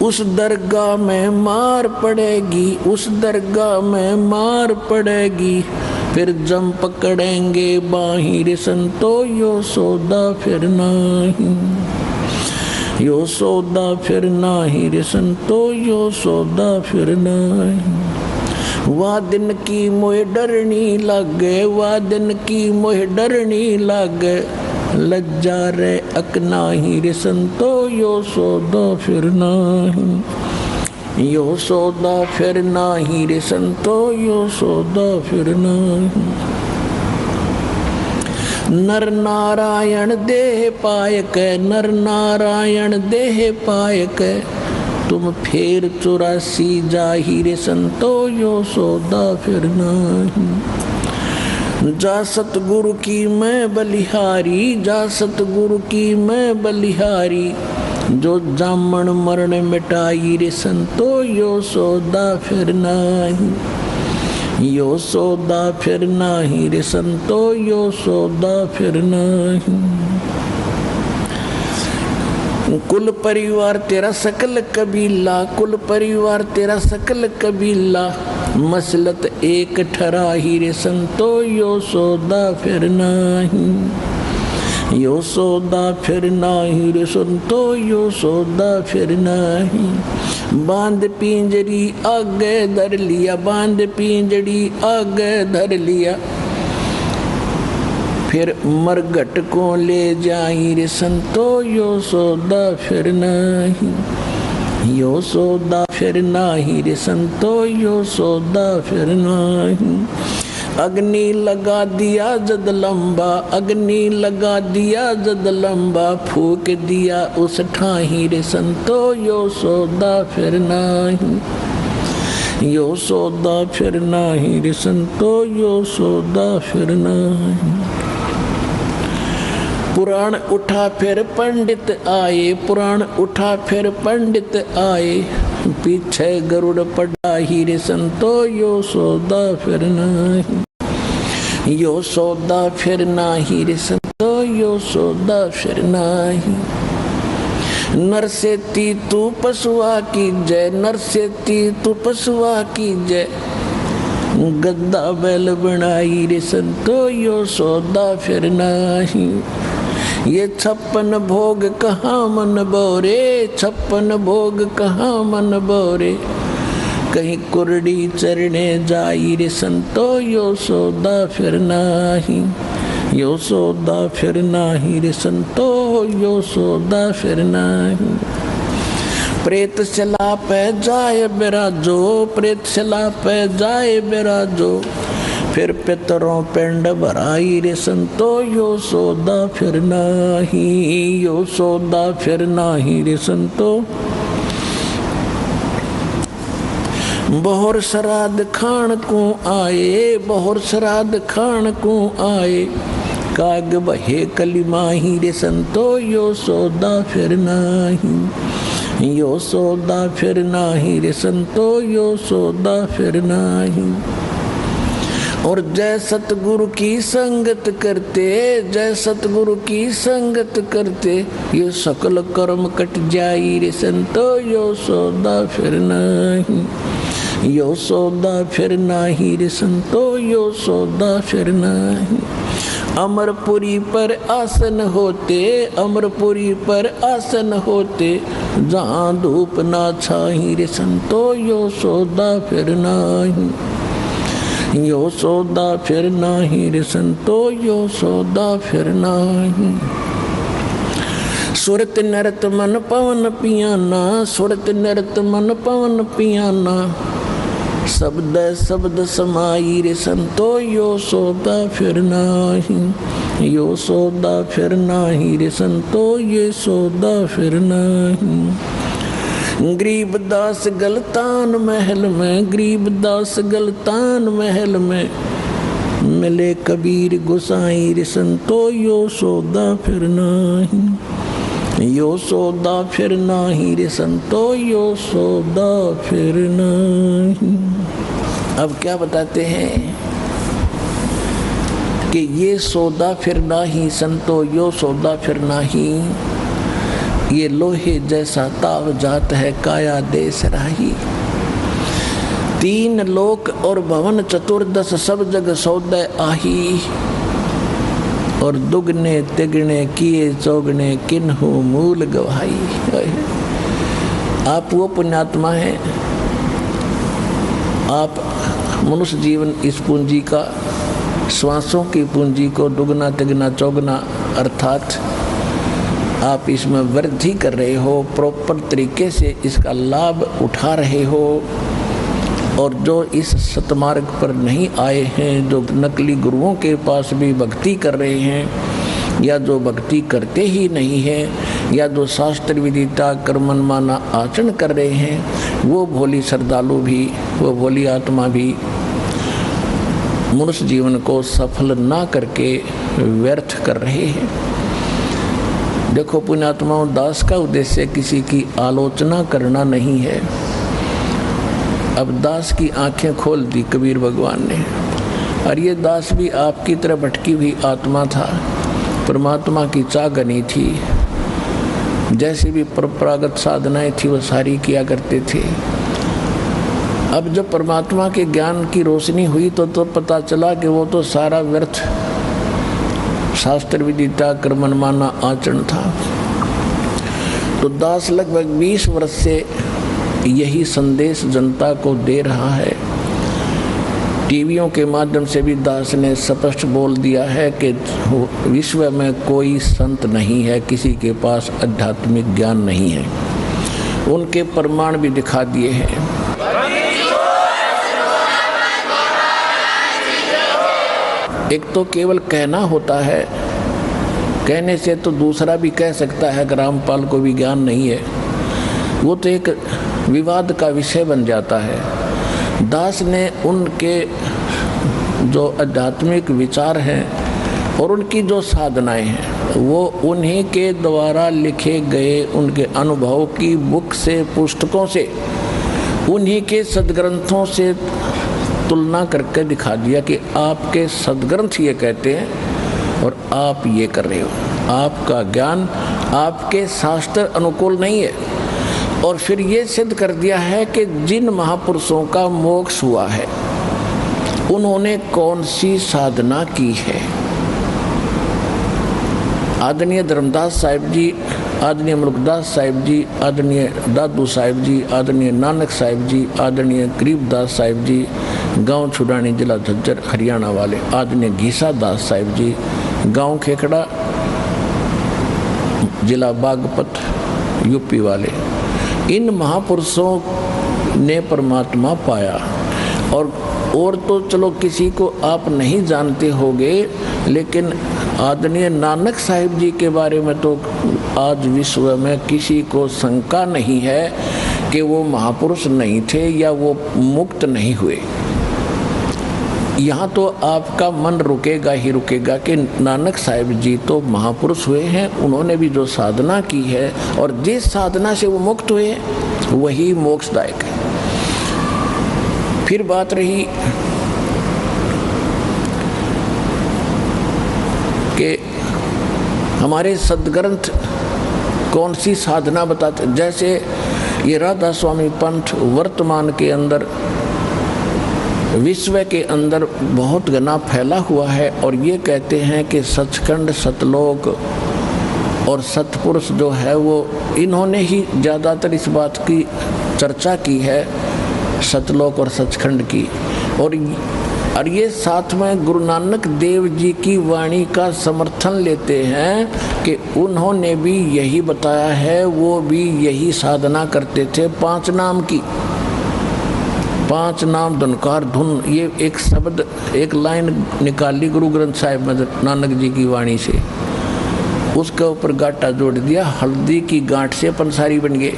उस दरगाह में मार पड़ेगी, उस दरगाह में मार पड़ेगी, फिर जम पकड़ेंगे बाहिर संतो, यो सौदा फिर नाही, यो सौदा फिर नाही रे संतो, यो सौदा फिर नाही। वह दिन की मोह डरनी लागे, वह दिन की मोह डरनी लागे, लज्जा रे अकनाही रे संतो, यो सौदा फिर नाही, यो सौदा फिर नाही रे संतो, यो सौदा फिर नाही। नर नारायण देह पायक, नर नारायण देह पायक, तुम फेर 84 जाहिर संतो, यो सौदा फिर नाही। जा सतगुरु की मैं बलिहारी, जा सतगुरु की मैं बलिहारी, जो जामन मरण मिटाई रे संतो, यो सौदा फिर नाही, यो सौदा फिर नाही रे संतो, यो सौदा फिर नाही। कुल परिवार तेरा सकल कबीला, कुल परिवार तेरा सकल कबीला, मसलत एक ठराही रे संतो, यो सौदा फिर नाही, यो सौदा फिर नाही रे संतो, यो सौदा फिर नाही। बांध पिंजरी आगे धर लिया, बांध पिंजरी आगे धर लिया, फिर मरघट को ले जाई रे संतो, यो सौदा फिर नाही, यो सौदा फिर नाही रे संतो, यो सौदा फिर नाही। अग्नि लगा दिया जद लंबा, अग्नि लगा दिया जद लंबा, फूक दिया उस ठाही रे संतो, यो सौदा फिर नाही, यो सौदा फिर नाही रे संतो, यो सौदा फिर नाही। पुराण उठा फिर पंडित आए, पुराण उठा फिर पंडित आए, पीछे गरुड़ पड़ा ही रे संतो, यो सौदा फिर नाही, यो सौदा फिर नाही रे संतो, यो सौदा फिर नाही। नर से ती तू पशुआ की जय, नर से ती तू पशुआ की जय, गद्दा बैल बनाई रे संतो, यो सौदा फिर नाही। ये 56 भोग कहाँ मन बोरे, 56 भोग कहाँ मन बोरे, कहीं कुरड़ी चरने जाई रे संतो, यो सौदा फिर नाही, यो सौदा फिर नाही रे संतो, यो सौदा फिर नाही। प्रेत चला पे जाए बिराजो, प्रेत चला पे जाए बिराजो, फिर पितरों पिंड भराई रे संतो, यो सौदा फिर नाही, यो सौदा फिर नाही रे संतो। बहुर श्राद्ध खान को आए, बहुर श्राद्ध खान को आए, काग बहे कलिमाही रे संतो, यो सौदा फिर नाही, यो सौदा फिर नाही रे संतो, यो सौदा फिर नाही। और जय सतगुरु की संगत करते, जय सतगुरु की संगत करते, ये सकल कर्म कट जाई रे संतो, यो सौदा फिर नाही, यो सौदा फिर नाही रे संतो, यो सौदा फिर नाही। अमरपुरी पर आसन होते, अमरपुरी पर आसन होते, जहाँ धूप ना छाई रे संतो, यो सौदा फिर नाही, यो सौदा फिर नाही रे संतो, यो सौदा फिर नाही। सुरत नरत मन पवन पियाना, सुरत नरत मन पवन पियाना, शब्द शब्द समाई रे संतो, यो सौदा फिर नाही, यो सौदा फिर नाही रे संतो, ये सौदा फिर नाही। गरीबदास गलतान महल में, गरीबदास गलतान महल में, मिले कबीर गोसाई रे संतो, यो सौदा फिर नाही, यो सौदा फिर नाही रे संतो, यो सौदा फिर नाही। अब क्या बताते हैं कि ये सौदा फिर नाही संतो, यो सौदा फिर नाही, ये लोहे जैसा ताव जात है काया देश राही। 3 लोक और भवन चतुर्दश सब जग सौदय आही। और दुगने तिगने किए चौगने किन्हु मूल गवाही। आप वो पुण्यात्मा हैं, आप मनुष्य जीवन इस पूंजी का, श्वासों की पूंजी को दुगना तिगना चौगना अर्थात आप इसमें वृद्धि कर रहे हो, प्रॉपर तरीके से इसका लाभ उठा रहे हो। और जो इस सतमार्ग पर नहीं आए हैं, जो नकली गुरुओं के पास भी भक्ति कर रहे हैं, या जो भक्ति करते ही नहीं हैं, या जो शास्त्र विदिता कर्मन माना आचरण कर रहे हैं, वो भोली श्रद्धालु भी, वो भोली आत्मा भी मनुष्य जीवन को सफल ना करके व्यर्थ कर रहे हैं। देखो पुण्यात्माओं, दास का उद्देश्य किसी की आलोचना करना नहीं है। अब दास की आंखें खोल दी कबीर भगवान ने, और ये दास भी आपकी तरह भटकी हुई आत्मा था, परमात्मा की चाहनी थी। जैसी भी परंपरागत साधनाएं थी वो सारी किया करते थे। अब जब परमात्मा के ज्ञान की रोशनी हुई तो पता चला कि वो तो सारा व्यर्थ शास्त्र विदिता कर्मन माना आचरण था। तो दास लगभग 20 वर्ष से यही संदेश जनता को दे रहा है। टीवियों के माध्यम से भी दास ने स्पष्ट बोल दिया है कि विश्व में कोई संत नहीं है, किसी के पास आध्यात्मिक ज्ञान नहीं है। उनके प्रमाण भी दिखा दिए हैं। एक तो केवल कहना होता है, कहने से तो दूसरा भी कह सकता है कि रामपाल को भी ज्ञान नहीं है, वो तो एक विवाद का विषय बन जाता है। दास ने उनके जो आध्यात्मिक विचार हैं और उनकी जो साधनाएं हैं, वो उन्हीं के द्वारा लिखे गए उनके अनुभव की बुक से, पुस्तकों से, उन्हीं के सदग्रंथों से तुलना करके दिखा दिया कि आपके सदग्रंथ ये कहते हैं और आप ये कर रहे हो। आपका ज्ञान आपके शास्त्र अनुकूल नहीं है। और फिर ये सिद्ध कर दिया है कि जिन महापुरुषों का मोक्ष हुआ है उन्होंने कौन सी साधना की है। आदरणीय धर्मदास साहिब जी, आदरणीय मुल्कदास साहिब जी, आदरणीय दादू साहिब जी, आदरणीय नानक साहिब जी, आदरणीय गरीबदास साहिब जी, गांव छुड़ानी जिला झज्जर हरियाणा वाले, आदरणीय घीसा दास साहिब जी, गांव खेखड़ा जिला बागपत यूपी वाले, इन महापुरुषों ने परमात्मा पाया। और तो चलो किसी को आप नहीं जानते होंगे, लेकिन आदरणीय नानक साहिब जी के बारे में तो आज विश्व में किसी को शंका नहीं है कि वो महापुरुष नहीं थे या वो मुक्त नहीं हुए। यहाँ तो आपका मन रुकेगा ही रुकेगा कि नानक साहिब जी तो महापुरुष हुए हैं, उन्होंने भी जो साधना की है और जिस साधना से वो मुक्त हुए वही मोक्षदायक है। फिर बात रही कि हमारे सदग्रंथ कौन सी साधना बताते, जैसे ये राधा स्वामी पंथ वर्तमान के अंदर विश्व के अंदर बहुत घना फैला हुआ है और ये कहते हैं कि सचखंड, सतलोक और सतपुरुष जो है वो इन्होंने ही ज़्यादातर इस बात की चर्चा की है, सतलोक और सचखंड की। और ये साथ में गुरु नानक देव जी की वाणी का समर्थन लेते हैं कि उन्होंने भी यही बताया है, वो भी यही साधना करते थे 5 नाम की। 5 नाम धुनकार धुन, ये एक शब्द, एक लाइन निकाली गुरु ग्रंथ साहिब में नानक जी की वाणी से, उसके ऊपर गांठा जोड़ दिया, हल्दी की गांठ से पंसारी बन गए।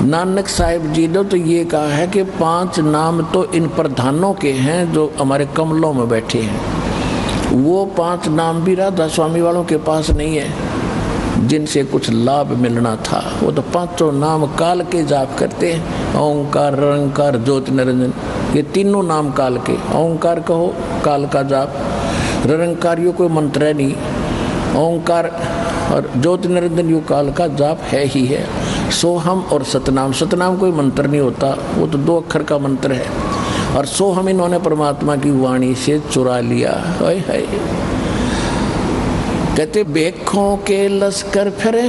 नानक साहिब जी ने तो ये कहा है कि 5 नाम तो इन प्रधानों के हैं जो हमारे कमलों में बैठे हैं। वो 5 नाम भी राधा स्वामी वालों के पास नहीं है जिनसे कुछ लाभ मिलना था। वो तो 5 नाम काल के जाप करते हैं, ओंकार, निरंकार, ज्योति निरंजन, ये तीनों नाम काल के। ओंकार कहो, काल का जाप, निरंकारियों कोई मंत्र है नहीं, ओंकार और ज्योति निरंजन युग काल का जाप है ही है। सोहम और सतनाम, सतनाम कोई मंत्र नहीं होता, वो तो 2 अक्षर का मंत्र है। और सोहम इन्होंने परमात्मा की वाणी से चुरा लिया। हाय हाय, कहते बेखों के लश्कर फिरे,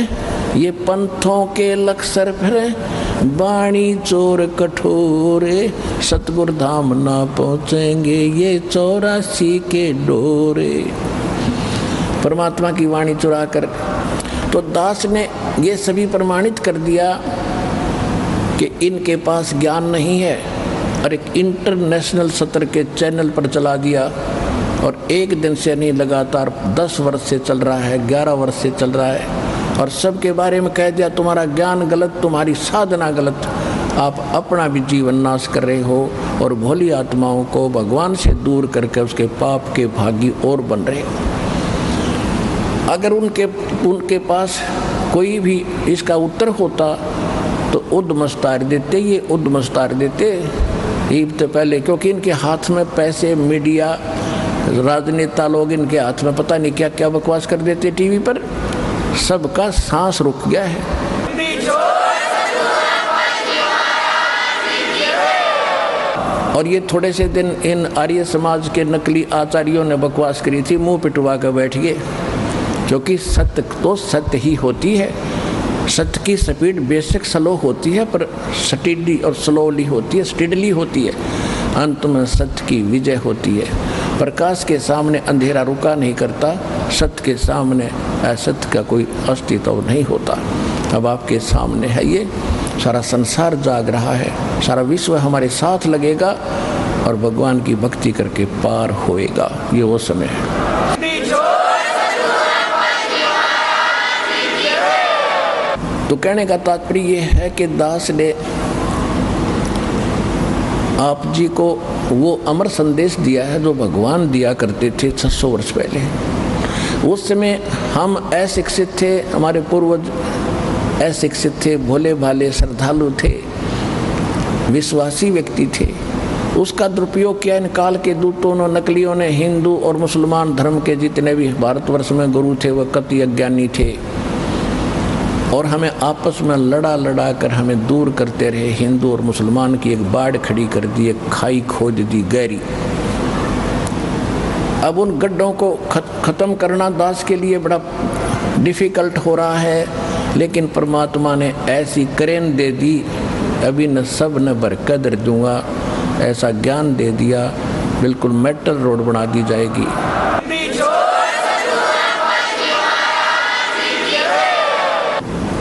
ये पंथों के लक्सर फिरे, बाणी चोर कठोरे, सतगुर धाम ना पहुँचेंगे ये 84 के डोरे। परमात्मा की वाणी चुरा कर, तो दास ने ये सभी प्रमाणित कर दिया कि इनके पास ज्ञान नहीं है, और एक इंटरनेशनल सत्र के चैनल पर चला दिया। और एक दिन से नहीं, लगातार 10 वर्ष से चल रहा है, 11 वर्ष से चल रहा है, और सबके बारे में कह दिया तुम्हारा ज्ञान गलत, तुम्हारी साधना गलत, आप अपना भी जीवन नाश कर रहे हो और भोली आत्माओं को भगवान से दूर करके उसके पाप के भागी और बन रहे हो। अगर उनके पास कोई भी इसका उत्तर होता तो उद्मस्तार देते, ये उद्मस्तार देते ईब तो पहले, क्योंकि इनके हाथ में पैसे, मीडिया, राजनेता लोग इनके हाथ में पता नहीं क्या क्या बकवास कर देते टीवी पर, सबका सांस रुक गया है। और ये थोड़े से दिन इन आर्य समाज के नकली आचार्यों ने बकवास करी थी, मुंह पिटवा कर बैठ गए, क्योंकि सत्य तो सत्य ही होती है। सत्य की स्पीड बेशक स्लो होती है, पर स्टेडी और स्लोली होती है, स्टेडली होती है। अंत में सत्य की विजय होती है। प्रकाश के सामने अंधेरा रुका नहीं करता, सत्य के सामने असत्य का कोई अस्तित्व नहीं होता। अब आपके सामने है ये, सारा संसार जाग रहा है, सारा विश्व हमारे साथ लगेगा और भगवान की भक्ति करके पार होएगा। ये वो समय है। तो कहने का तात्पर्य ये है कि दास ने आप जी को वो अमर संदेश दिया है जो भगवान दिया करते थे 600 वर्ष पहले। उस समय हम अशिक्षित थे, हमारे पूर्वज अशिक्षित थे, भोले भाले श्रद्धालु थे, विश्वासी व्यक्ति थे। उसका दुरुपयोग किया इन काल के दूतों ने, नकलियों ने। हिंदू और मुसलमान धर्म के जितने भी भारतवर्ष में गुरु थे वह कति अज्ञानी थे, और हमें आपस में लड़ा लड़ा कर हमें दूर करते रहे। हिंदू और मुसलमान की एक बाढ़ खड़ी कर दी, एक खाई खोद दी गहरी। अब उन गड्ढों को खत्म करना दास के लिए बड़ा डिफिकल्ट हो रहा है, लेकिन परमात्मा ने ऐसी करेन दे दी, अभी न सब न बरकदर दूंगा, ऐसा ज्ञान दे दिया, बिल्कुल मेटल रोड बना दी जाएगी।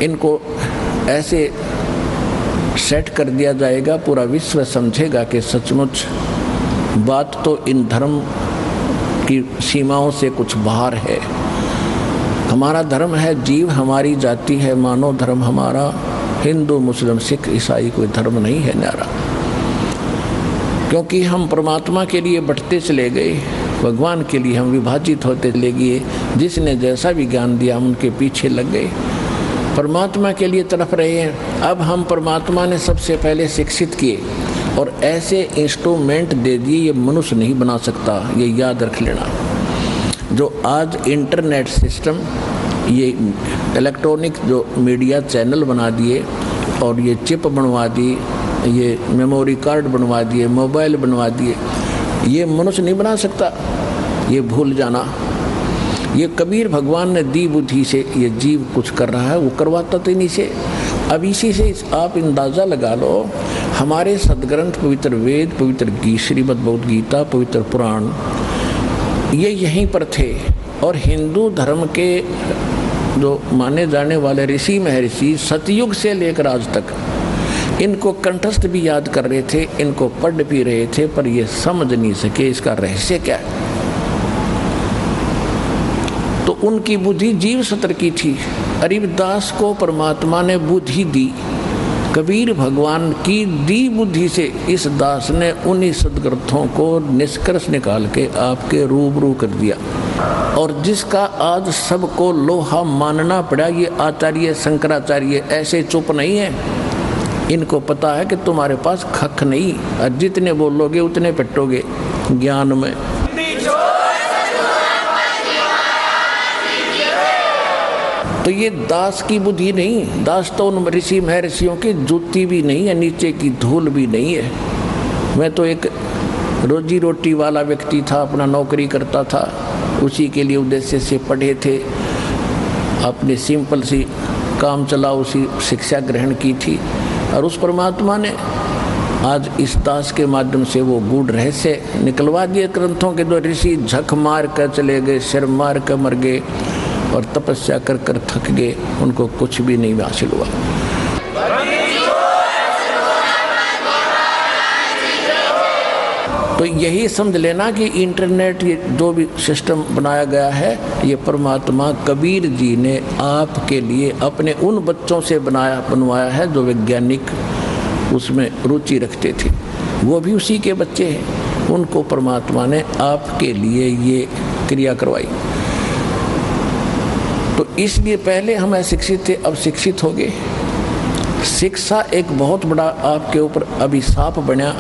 इनको ऐसे सेट कर दिया जाएगा, पूरा विश्व समझेगा कि सचमुच बात तो इन धर्म की सीमाओं से कुछ बाहर है। हमारा धर्म है जीव, हमारी जाति है मानव धर्म हमारा। हिंदू मुस्लिम सिख ईसाई कोई धर्म नहीं है न्यारा, क्योंकि हम परमात्मा के लिए बढ़ते चले गए, भगवान के लिए हम विभाजित होते चले गए। जिसने जैसा भी ज्ञान दिया हम उनके पीछे लग गए, परमात्मा के लिए तड़प रहे हैं। अब हम परमात्मा ने सबसे पहले शिक्षित किए और ऐसे इंस्ट्रूमेंट दे दिए, ये मनुष्य नहीं बना सकता, ये याद रख लेना। जो आज इंटरनेट सिस्टम, ये इलेक्ट्रॉनिक जो मीडिया चैनल बना दिए, और ये चिप बनवा दी, ये मेमोरी कार्ड बनवा दिए, मोबाइल बनवा दिए, ये मनुष्य नहीं बना सकता, ये भूल जाना। ये कबीर भगवान ने दी बुद्धि से ये जीव कुछ कर रहा है, वो करवाता तो इन्हीं से। अब इसी से आप अंदाज़ा लगा लो, हमारे सदग्रंथ पवित्र वेद, पवित्र श्रीमद् भगवद गीता, पवित्र पुराण, ये यहीं पर थे। और हिंदू धर्म के जो माने जाने वाले ऋषि महर्षि सतयुग से लेकर आज तक इनको कंठस्थ भी याद कर रहे थे, इनको पढ़ भी रहे थे, पर ये समझ नहीं सके इसका रहस्य क्या है। तो उनकी बुद्धि जीव सत्र की थी। अरिबदास को परमात्मा ने बुद्धि दी, कबीर भगवान की दी बुद्धि से इस दास ने उन्हीं सदग्रंथों को निष्कर्ष निकाल के आपके रूबरू कर दिया। और जिसका आज सबको लोहा मानना पड़ा, ये आचार्य शंकराचार्य ऐसे चुप नहीं है। इनको पता है कि तुम्हारे पास खख नहीं, और जितने बोलोगे उतने पिटोगे ज्ञान में। तो ये दास की बुद्धि नहीं, दास तो उन ऋषि महर्षियों की जूती भी नहीं है, नीचे की धूल भी नहीं है। मैं तो एक रोजी रोटी वाला व्यक्ति था, अपना नौकरी करता था, उसी के लिए उद्देश्य से पढ़े थे, अपनी सिंपल सी काम चला उसी शिक्षा ग्रहण की थी। और उस परमात्मा ने आज इस दास के माध्यम से वो गूढ़ रहस्य निकलवा दिए ग्रंथों के। दो ऋषि झक मार कर चले गए, सिर मार कर मर गए और तपस्या कर कर थक गए, उनको कुछ भी नहीं हासिल हुआ। तो यही समझ लेना कि इंटरनेट ये जो भी सिस्टम बनाया गया है, ये परमात्मा कबीर जी ने आपके लिए अपने उन बच्चों से बनवाया है जो वैज्ञानिक उसमें रुचि रखते थे, वो भी उसी के बच्चे हैं। उनको परमात्मा ने आपके लिए ये क्रिया करवाई। तो इसलिए पहले हम अशिक्षित थे, अब शिक्षित हो गए। शिक्षा एक बहुत बड़ा आपके ऊपर अभिशाप बना,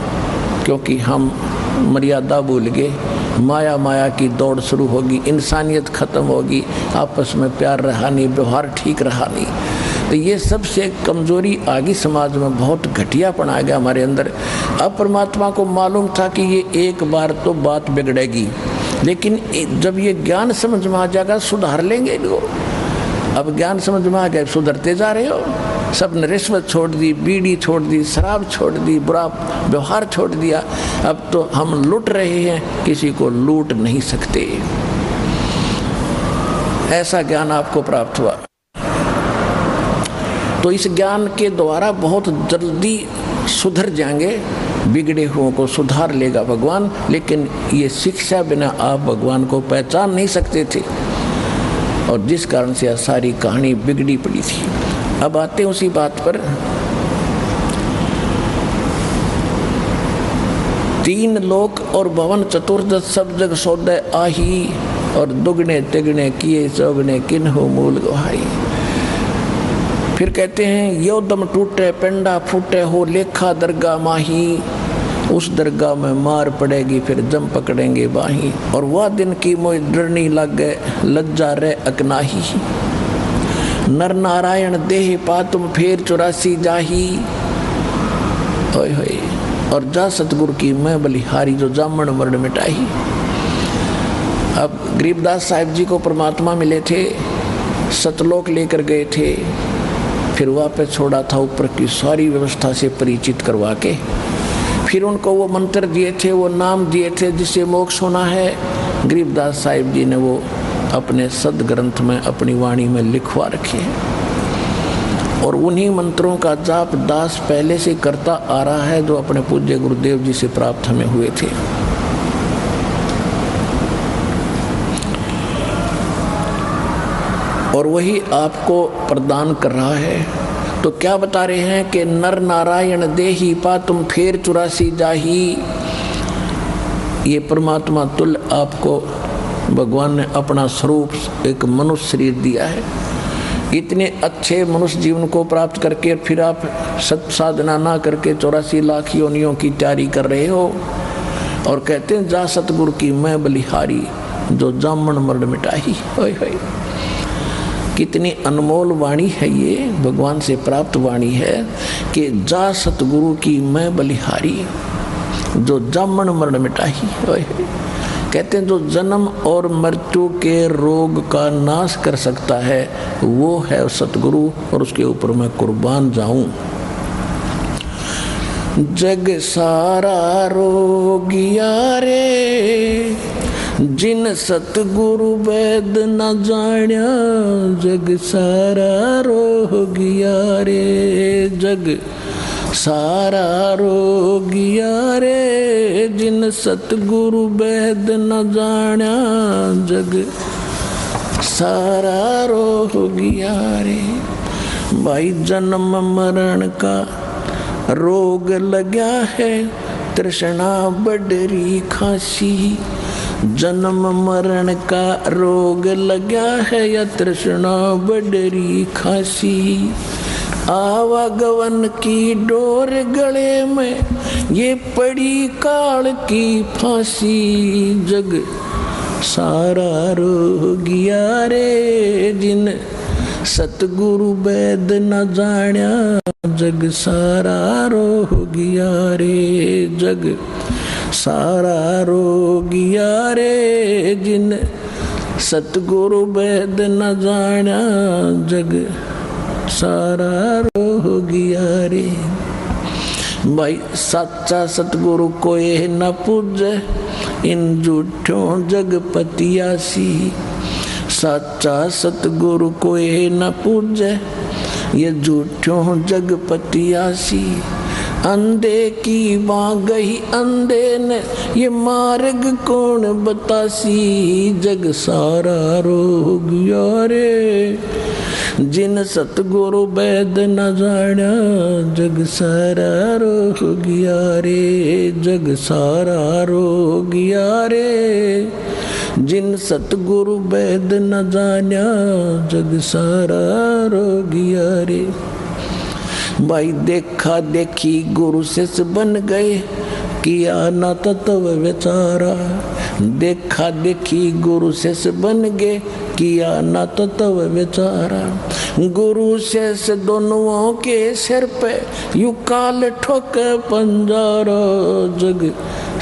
क्योंकि हम मर्यादा भूल गए। माया की दौड़ शुरू होगी, इंसानियत खत्म होगी, आपस में प्यार रहा नहीं, व्यवहार ठीक रहा नहीं। तो ये सबसे कमजोरी आ गई समाज में, बहुत घटियापन आ गया हमारे अंदर। अब परमात्मा को मालूम था कि ये एक बार तो बात बिगड़ेगी, लेकिन जब ये ज्ञान समझ में आ जाएगा सुधार लेंगे लोग। अब ज्ञान समझ में आ गया, सुधरते जा रहे हो। सब ने रिश्वत छोड़ दी, बीड़ी छोड़ दी, शराब छोड़ दी, बुरा व्यवहार छोड़ दिया। अब तो हम लूट रहे हैं, किसी को लूट नहीं सकते। ऐसा ज्ञान आपको प्राप्त हुआ। तो इस ज्ञान के द्वारा बहुत जल्दी सुधर जाएंगे, बिगड़े हुओं को सुधार लेगा भगवान। लेकिन ये शिक्षा बिना आप भगवान को पहचान नहीं सकते थे, और जिस कारण से सारी कहानी बिगड़ी पड़ी थी। अब आते हैं उसी बात पर। 3 लोक और भवन चतुर्दश सब जग सौदे आही, और दुगने तिगने किए चौगने किन्हु मूल गवाही। फिर कहते हैं यो दम टूटे पेंडा फूटे हो लेखा दरगाह माही, उस दरगाह में मार पड़ेगी फिर जम पकड़ेंगे बाही। और वह दिन की मोय डरनी लग गए लज्जा रे अकनाही, नर नारायण देह पा तुम फेर 84 जाही। ओए होए, और जा सतगुरु की मैं बलिहारी जो जामन मरण मिटाही। अब गरीबदास साहिब जी को परमात्मा मिले थे, सतलोक लेकर गए थे, फिर वापस छोड़ा था ऊपर की सारी व्यवस्था से परिचित करवा के। फिर उनको वो मंत्र दिए थे, वो नाम दिए थे जिससे मोक्ष होना है। गरीबदास साहिब जी ने वो अपने सदग्रंथ में अपनी वाणी में लिखवा रखे हैं, और उन्हीं मंत्रों का जाप दास पहले से करता आ रहा है, जो अपने पूज्य गुरुदेव जी से प्राप्त हमें हुए थे। और वही आपको प्रदान कर रहा है। तो क्या बता रहे हैं कि नर नारायण देही पा तुम फेर 84 जाही। ये परमात्मा तुल्य आपको भगवान ने अपना स्वरूप एक मनुष्य शरीर दिया है। इतने अच्छे मनुष्य जीवन को प्राप्त करके फिर आप सत साधना ना करके 84 लाख योनियों की तैयारी कर रहे हो, और कहते हैं जा सतगुरु की मैं बलिहारी जो जामन मरण मिटाही। ओए होए, कितनी अनमोल वाणी है ये, भगवान से प्राप्त वाणी है कि जा सतगुरु की मैं बलिहारी जो जामन मरण मिटाही। कहते हैं जो जन्म और मृत्यु के रोग का नाश कर सकता है वो है सतगुरु, और उसके ऊपर मैं कुर्बान जाऊं। जग सारा रोगिया रे जिन सतगुरु वैद न जाण्या, जग सारा रोगिया रे, जग सारा रोगिया रे जिन सतगुरु वैद न जाण्या, जग सारा रोगिया रे। भाई जन्म मरण का रोग लगा है, तृष्णा बडरी खांसी। जन्म मरण का रोग लगा है या तृष्णा बडरी खांसी। आवागवन की डोर गले में ये पड़ी काल की फांसी। जग सारा रोगिया रे जिन सतगुरु वैद न जाण्या जग सारा रोगिया रे, जग सारा रोगिया रे। जिन सतगुरु वैद न जाण्या जग सारा रोगिया रे। भाई सच्चा सतगुरु कोई न पूजे, इन झूठों जग पतियासी। सच्चा सतगुरु कोई न पूजे, ये झूठों जग पतियासी। अंधे की मां गई अंधे ने, ये मार्ग कौन बतासी। जग सारा रोगिया रे, जिन सतगुरु वैद न जाण्या जग सारा रोगिया रे, जग सारा रोगिया रे। जिन सतगुरु वैद न जाण्या जग सारा रोगिया रे। भाई देखा देखी गुरु शिष्य बन गए, किया न तत्व विचारा। देखा देखी गुरु शिष्य बन गए, किया न तत्व विचारा। गुरु शिष्य दोनों के सिर पे यू काल ठोक पंजारा। जग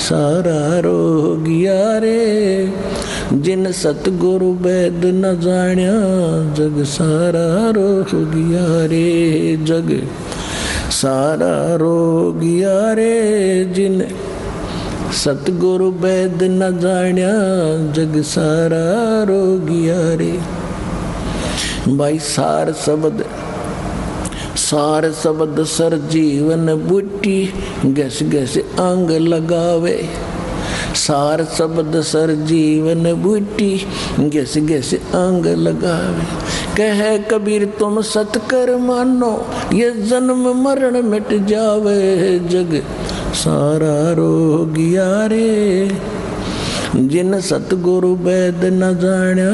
सारा रोगिया रे, जिन सतगुरु वैद न जाण्या जग सारा रोगिया रे, जग सारा रोगिया रे। जिन सतगुरु वैद न जाण्या जग सारा रोगिया रे। भाई सार शब्द सर जीवन बूटी, गस गस अंग लगावे। सार शब्द सर जीवन बूटी, गस गस अंग लगावे। कह कबीर तुम सतकर मानो, ये जन्म मरण मिट जावे। जग सारा रोगिया रे, जिन सतगुरु वैद न जाण्या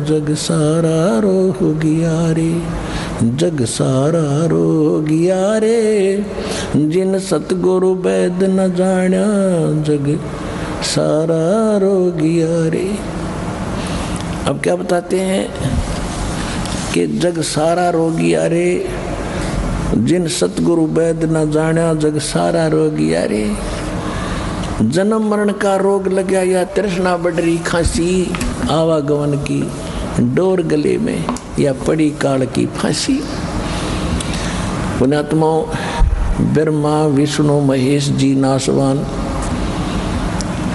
जग सारा रोगिया रे, जग सारा रोगिया रे। जिन सतगुरु वैद न जाण्या जग सारा रोगिया रे। अब क्या बताते हैं कि जग सारा रोगिया रे, जिन सतगुरु वैद न जाण्या जग सारा रोगिया रे। जन्म मरण का रोग लग गया, या तृष्णा बढ़ रही, खांसी, आवागमन की डोर गले में, या पड़ी काल की फांसी। पुण्यात्माओं, ब्रह्मा विष्णु महेश जी नासवान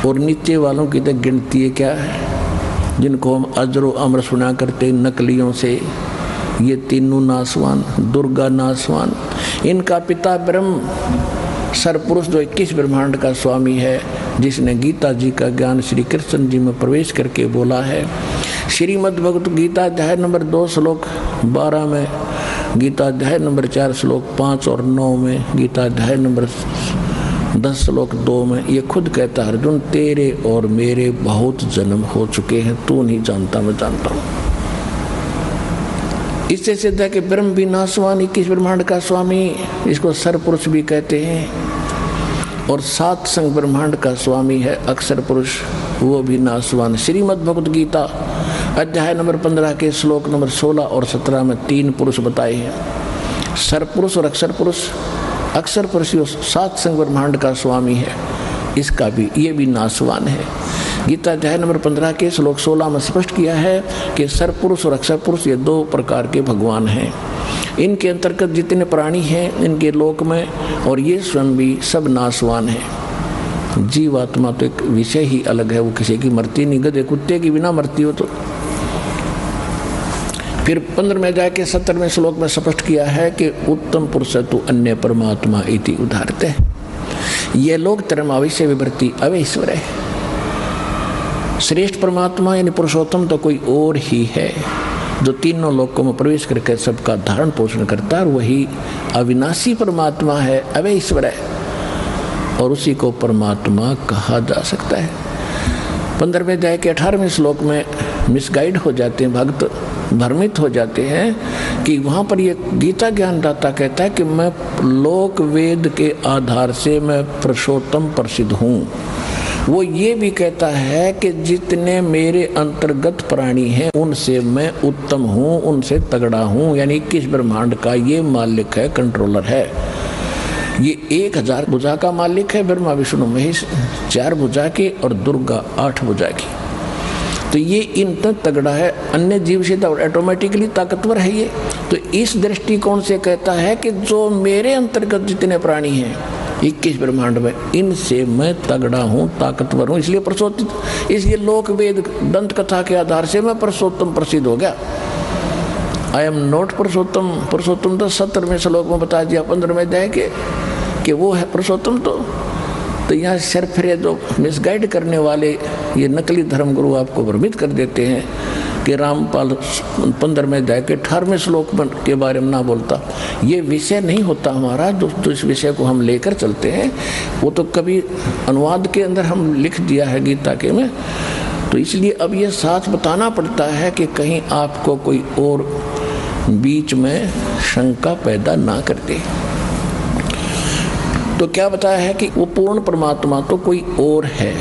और नीचे वालों की तो गिनती है क्या है, जिनको हम अजरो अमर सुना करते नकलियों से। ये तीनों नासवान, दुर्गा नासवान, इनका पिता ब्रह्म सरपुरुष जो 21 ब्रह्मांड का स्वामी है, जिसने गीता जी का ज्ञान श्री कृष्ण जी में प्रवेश करके बोला है। श्रीमद् भगवत गीता अध्याय नंबर 2 श्लोक 12 में, गीता अध्याय नंबर 4 श्लोक 5 और 9 में, गीता अध्याय नंबर 10 श्लोक 2 में ये खुद कहता है, अर्जुन तेरे और मेरे बहुत जन्म हो चुके हैं, तू नहीं जानता मैं जानता हूँ। इससे सिद्ध है कि ब्रह्म भी नासवान 21 ब्रह्मांड का स्वामी, इसको सरपुरुष भी कहते हैं। और 7 संग ब्रह्मांड का स्वामी है अक्षर पुरुष, वो भी नासवान। श्रीमद् भगवत गीता अध्याय नंबर 15 के श्लोक नंबर 16 और 17 में 3 पुरुष बताए हैं, सरपुरुष और अक्षर पुरुष। अक्षर पुरुष 7 संग ब्रह्मांड का स्वामी है, इसका भी ये भी नासवान है। गीता अध्याय नंबर 15 के श्लोक 16 में स्पष्ट किया है कि सरपुरुष और अक्षर पुरुष ये 2 प्रकार के भगवान हैं। इनके अंतर्गत जितने प्राणी हैं इनके लोक में, और ये स्वयं भी सब नासवान हैं। जीवात्मा तो एक विषय ही अलग है, वो किसी की मरती नहीं, गधे कुत्ते की बिना मरती हो तो। फिर 15वें अध्याय के 17वें श्लोक में स्पष्ट किया है कि उत्तम पुरुष तु अन्य परमात्मा इति उदाहरते। ये लोग तरमाविष्य विभृति अवैश्वर है। श्रेष्ठ परमात्मा यानी पुरुषोत्तम तो कोई और ही है, जो तीनों लोकों में प्रवेश करके सबका धारण पोषण करता है, वही अविनाशी परमात्मा है, अवैश्वर है, और उसी को परमात्मा कहा जा सकता है। 15वें अध्याय के 18वें श्लोक में मिसगाइड हो जाते हैं भक्त, भ्रमित हो जाते हैं कि वहाँ पर ये गीता ज्ञानदाता कहता है कि मैं लोक वेद के आधार से मैं पुरुषोत्तम प्रसिद्ध हूँ, वो ये भी कहता है कि जितने मेरे अंतर्गत प्राणी हैं उनसे मैं उत्तम हूँ, उनसे तगड़ा हूँ। यानी 21 ब्रह्मांड का ये मालिक है, कंट्रोलर है। ये 1000 भुजा का मालिक है, ब्रह्मा विष्णु महेश 4 भुजा की और दुर्गा 8 भुजा की। तो ये इन तक तगड़ा है, अन्य जीव से ऑटोमेटिकली ताकतवर है ये। तो इस दृष्टिकोण से कहता है कि जो मेरे अंतर्गत जितने प्राणी हैं 21 ब्रह्मांड में, इनसे मैं तगड़ा हूँ, ताकतवर हूँ। इसलिए परसोत्तम, इसलिए लोक वेद दंत कथा के आधार से मैं परसोत्तम प्रसिद्ध हो गया। I am not Parsottam. Parsottam तो 17वें श्लोक में बता दिया, 15वें अध्याय के कि वो है परसोत्तम। तो यहाँ सरफरे जो मिसगाइड करने वाले ये नकली धर्मगुरु आपको भ्रमित कर देते हैं कि रामपाल 15वें अध्याय के 18वें श्लोक के बारे में ना बोलता। ये विषय नहीं होता हमारा, जो इस विषय को हम लेकर चलते हैं वो तो कभी अनुवाद के अंदर हम लिख दिया है गीता के में। तो इसलिए अब ये साथ बताना पड़ता है कि कहीं आपको कोई और बीच में शंका पैदा ना कर दे। तो क्या बताया है कि वो पूर्ण परमात्मा तो कोई और है।